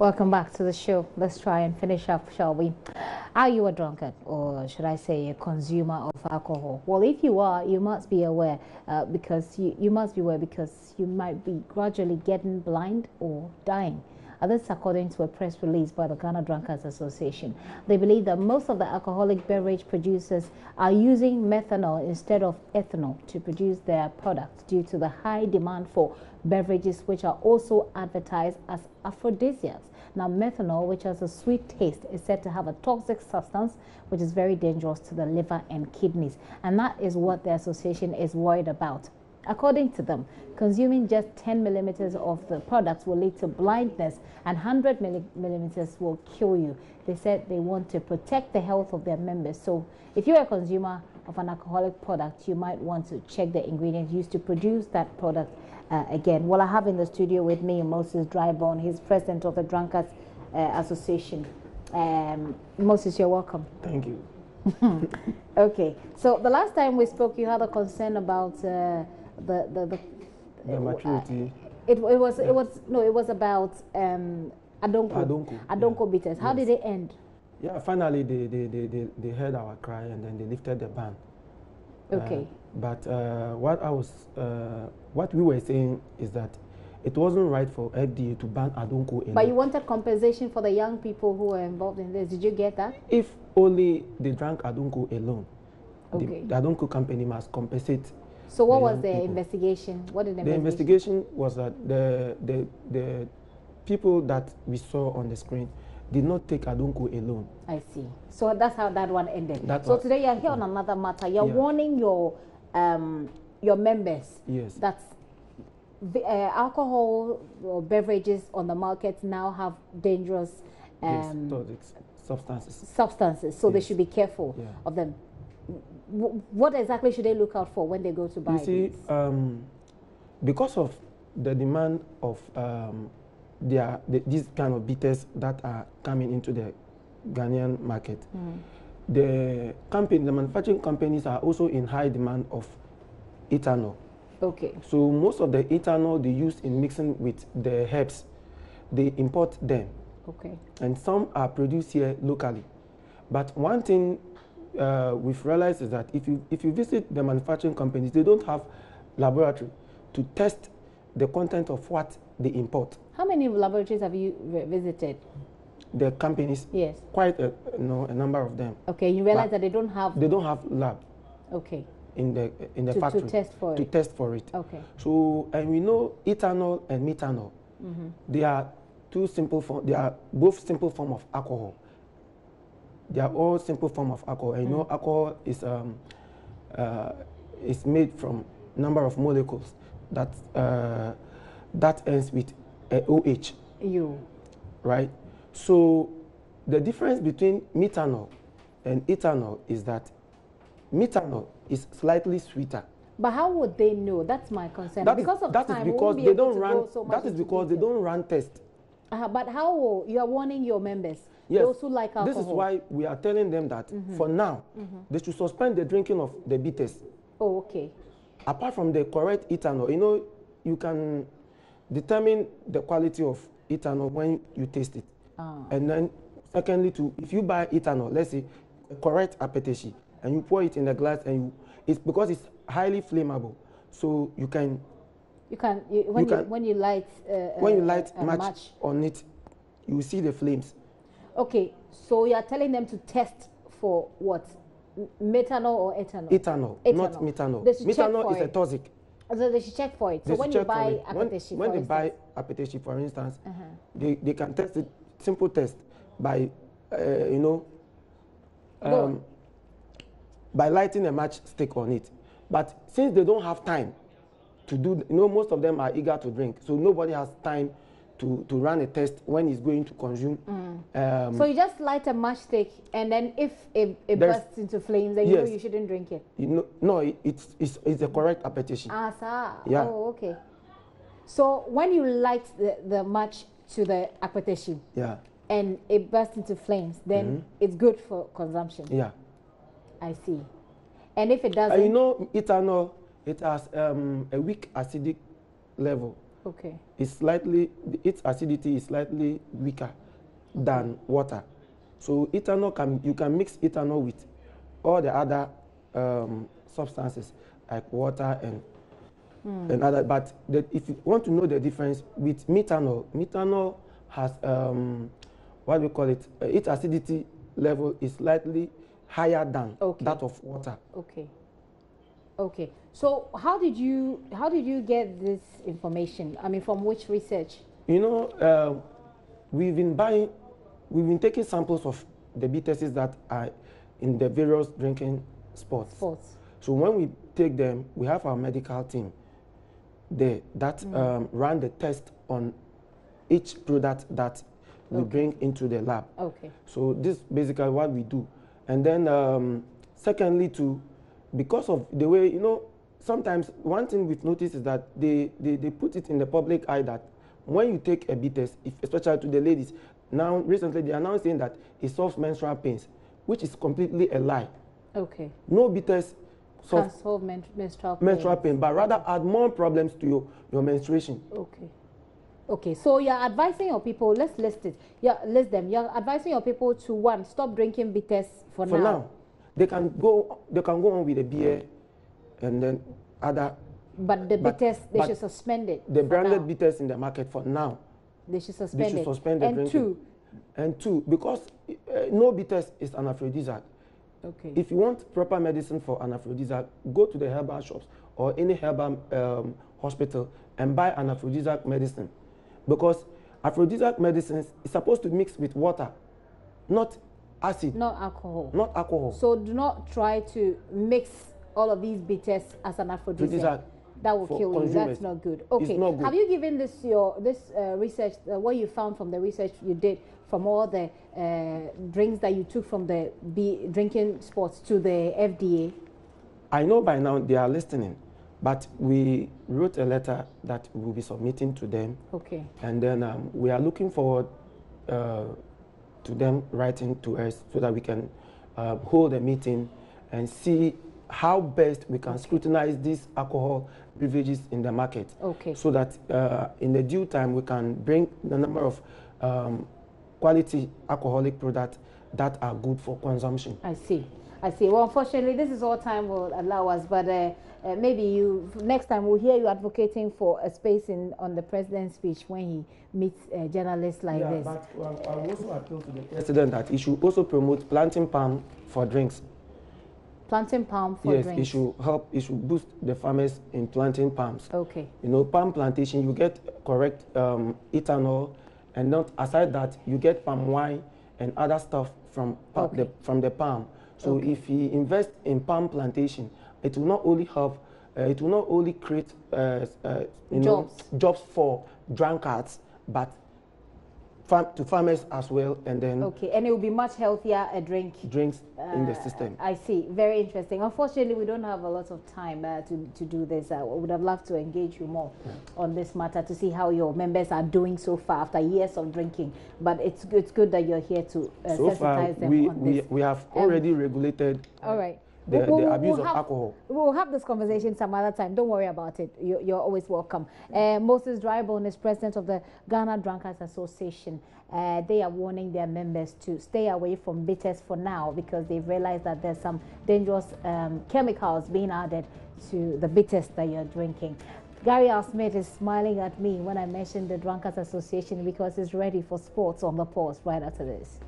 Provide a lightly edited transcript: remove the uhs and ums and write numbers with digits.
Welcome back to the show. Let's try and finish up, shall we? Are you a drunkard, or should I say a consumer of alcohol? Well, if you are, you must be aware because you must be aware because you might be gradually getting blind or dying. This according to a press release by the Ghana Drunkards Association. They believe that most of the alcoholic beverage producers are using methanol instead of ethanol to produce their products due to the high demand for beverages which are also advertised as aphrodisiacs. Now, methanol, which has a sweet taste, is said to have a toxic substance which is very dangerous to the liver and kidneys. And that is what the association is worried about. According to them, consuming just 10 millimeters of the products will lead to blindness and 100 millimeters will kill you. They said they want to protect the health of their members. So if you're a consumer of an alcoholic product, you might want to check the ingredients used to produce that product again. Well, I have in the studio with me Moses Drybone. He's president of the Drunkards Association. Moses, you're welcome. Thank you. Okay, so the last time we spoke, you had a concern about the maturity. It was about Adonko bitters. How did it end? Yeah, finally they heard our cry and then they lifted the ban. Okay. But what we were saying is that it wasn't right for FDA to ban Adonko alone. But you wanted compensation for the young people who were involved in this. Did you get that? If only they drank Adonko alone, okay, the Adonko company must compensate. So what was the investigation? What did the investigation was that the people that we saw on the screen did not take Adonko alone. I see. So that's how that one ended. So today you're here on another matter. You're warning your members that alcohol or beverages on the market now have dangerous substances. So they should be careful of them. What exactly should they look out for when they go to buy? You see, because of the demand of these kind of bitters that are coming into the Ghanaian market, the manufacturing companies are also in high demand of ethanol. Okay. So most of the ethanol they use in mixing with the herbs, they import them. Okay. And some are produced here locally. But one thing we've realized is that if you visit the manufacturing companies, they don't have laboratory to test the content of what they import. How many laboratories have you visited? The companies? Yes. Quite a number of them. Okay, you realize that they don't have lab. Okay. In the factory to test for it. Okay. So, and we know ethanol and methanol. They are they are both simple form of alcohol. They are all simple form of alcohol. And you know, alcohol is made from number of molecules that ends with OH. Right. So the difference between methanol and ethanol is that methanol is slightly sweeter. But how would they know? That's my concern. That is because they don't run. That is because they don't run tests. But how you are warning your members? Yes. Those who like alcohol. This is why we are telling them that for now they should suspend the drinking of the bitters. Oh, okay. Apart from the correct ethanol, you know, you can determine the quality of ethanol when you taste it. And then, secondly, if you buy ethanol, let's say a correct apetition, and you pour it in a glass, and it's because it's highly flammable, so when you light a match on it, you will see the flames. Okay, so you are telling them to test for what? Methanol or ethanol? Ethanol, not methanol. Methanol is a toxic. So they should check for it. So when you buy apetition, when they buy apetition, for instance, they can test it. Simple test by by lighting a matchstick on it. But since they don't have time to do, most of them are eager to drink, so nobody has time to run a test when he's going to consume. So you just light a matchstick, and then if it bursts into flames, then you know you shouldn't drink it. No, it's the correct apetition. Yeah. Oh, okay. So when you light the match to the apetition, and it bursts into flames, then it's good for consumption. Yeah. I see. And if it doesn't, ethanol, it has a weak acidic level. Okay. its acidity is slightly weaker than water. So ethanol you can mix ethanol with all the other substances like water and other. But if you want to know the difference with methanol has what we call it, its acidity level is slightly higher than that of water. Okay. Okay. So how did you get this information? I mean, from which research? You know, we've been taking samples of the BTSs that are in the various drinking spots. So when we take them, we have our medical team there that run the test on each product that we bring into the lab. Okay. So this is basically what we do. And then secondly too, because of the way, you know, sometimes one thing we've noticed is that they put it in the public eye that when you take a B-test, especially to the ladies, now recently they are now saying that it solves menstrual pains, which is completely a lie. Okay. No B-test solve menstrual pain, but rather add more problems to your menstruation. Okay. Okay, so you're advising your people, let's list it. List them. You're advising your people to, one, stop drinking bitters for now. For now. They can go on with a beer and then other. But the bitters, they should suspend it. The branded bitters in the market for now. They should suspend it. They should suspend the drinking. And two, because no bitters is an aphrodisiac. Okay. If you want proper medicine for an aphrodisiac, go to the herbal shops or any herbal hospital and buy an aphrodisiac medicine. Because aphrodisiac medicines is supposed to mix with water, not acid. Not alcohol. Not alcohol. So do not try to mix all of these bitters as an aphrodisiac. That will kill you. That's not good. Okay. It's not good. Have you given this research, what you found from the research you did from all the drinks that you took from the drinking spots to the FDA? I know by now they are listening, but we wrote a letter that we will be submitting to them. Okay. And then we are looking forward to them writing to us so that we can hold a meeting and see how best we can scrutinize these alcohol beverages in the market. Okay. So that in the due time we can bring the number of quality alcoholic products that are good for consumption. I see. I see. Well, unfortunately, this is all time will allow us, but maybe next time we'll hear you advocating for a space on the president's speech when he meets journalists like this. But I also appeal to the president that he should also promote planting palm for drinks. Planting palm for drinks? Yes, it should boost the farmers in planting palms. Okay. You know, palm plantation, you get correct ethanol, and not aside that, you get palm wine and other stuff from the palm. So if he invests in palm plantation, it will not only help, it will not only create jobs for drunkards, but to farmers as well, and then and it will be much healthier drinks in the system. I see. Very interesting. Unfortunately, we don't have a lot of time to do this. I would have loved to engage you more on this matter to see how your members are doing so far after years of drinking. But it's good that you're here to sensitize them on this. We have already regulated. All right. The abuse of alcohol. We'll have this conversation some other time. Don't worry about it. You're always welcome. Moses Drybone is president of the Ghana Drunkards Association. They are warning their members to stay away from bitters for now because they've realized that there's some dangerous chemicals being added to the bitters that you're drinking. Gary Al Smith is smiling at me when I mentioned the Drunkards Association because he's ready for sports on the pause right after this.